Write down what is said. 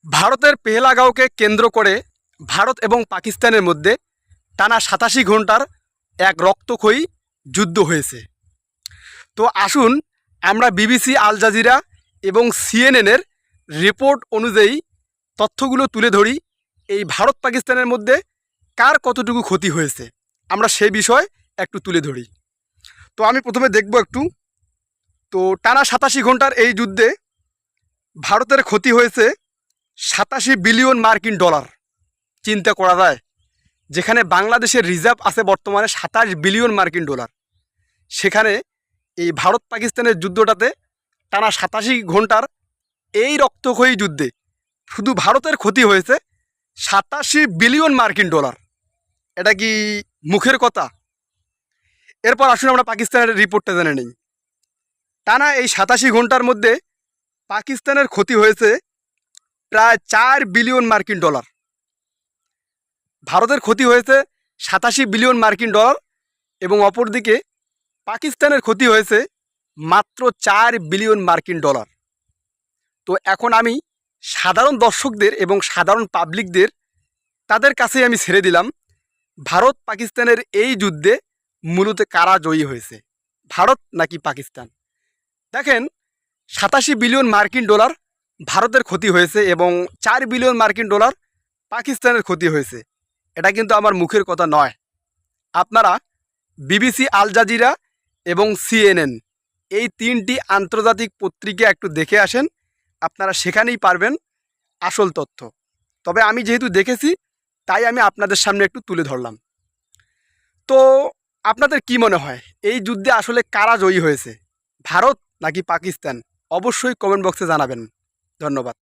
ভারতের পেহেলাগাঁওকে কেন্দ্র করে ভারত এবং পাকিস্তানের মধ্যে টানা ৮৭ ঘন্টার এক রক্তক্ষয়ী যুদ্ধ হয়েছে। তো আসুন আমরা বিবিসি, আল জাজিরা এবং সিএনএনের রিপোর্ট অনুযায়ী তথ্যগুলো তুলে ধরি। এই ভারত পাকিস্তানের মধ্যে কার কতটুকু ক্ষতি হয়েছে আমরা সেই বিষয় একটু তুলে ধরি। তো আমি প্রথমে দেখব একটু। তো টানা ৮৭ ঘন্টার এই যুদ্ধে ভারতের ক্ষতি হয়েছে ৮৭ বিলিয়ন মার্কিন ডলার। চিন্তা করা যায়, যেখানে বাংলাদেশের রিজার্ভ আছে বর্তমানে ২৭ বিলিয়ন মার্কিন ডলার, সেখানে এই ভারত পাকিস্তানের যুদ্ধটাতে টানা ৮৭ ঘন্টার এই রক্তক্ষয়ী যুদ্ধে শুধু ভারতের ক্ষতি হয়েছে ৮৭ বিলিয়ন মার্কিন ডলার। এটা কি মুখের কথা? এরপর আসুন আমরা পাকিস্তানের রিপোর্টটা জেনে নিই। টানা এই ৮৭ ঘন্টার মধ্যে পাকিস্তানের ক্ষতি হয়েছে প্রায় ৪ বিলিয়ন মার্কিন ডলার। ভারতের ক্ষতি হয়েছে ৮৭ বিলিয়ন মার্কিন ডলার এবং অপরদিকে পাকিস্তানের ক্ষতি হয়েছে মাত্র ৪ বিলিয়ন মার্কিন ডলার। তো এখন আমি সাধারণ দর্শকদের এবং সাধারণ পাবলিকদের তাদের কাছেই আমি ছেড়ে দিলাম, ভারত পাকিস্তানের এই যুদ্ধে মূলত কারা জয়ী হয়েছে, ভারত নাকি পাকিস্তান? দেখেন, ৮৭ বিলিয়ন মার্কিন ডলার ভারতের ক্ষতি হয়েছে এবং ৪ বিলিয়ন মার্কিন ডলার পাকিস্তানের ক্ষতি হয়েছে। এটা কিন্তু আমার মুখের কথা নয়। আপনারা বিবিসি, আল জাজিরা এবং সিএনএন এই ৩টি আন্তর্জাতিক পত্রিকা একটু দেখে আসেন, আপনারা সেখানেই পারবেন আসল তথ্য। তবে আমি যেহেতু দেখেছি তাই আমি আপনাদের সামনে একটু তুলে ধরলাম। তো আপনাদের কি মনে হয় এই যুদ্ধে আসলে কারা জয়ী হয়েছে, ভারত নাকি পাকিস্তান? অবশ্যই কমেন্ট বক্সে জানাবেন। ধন্যবাদ।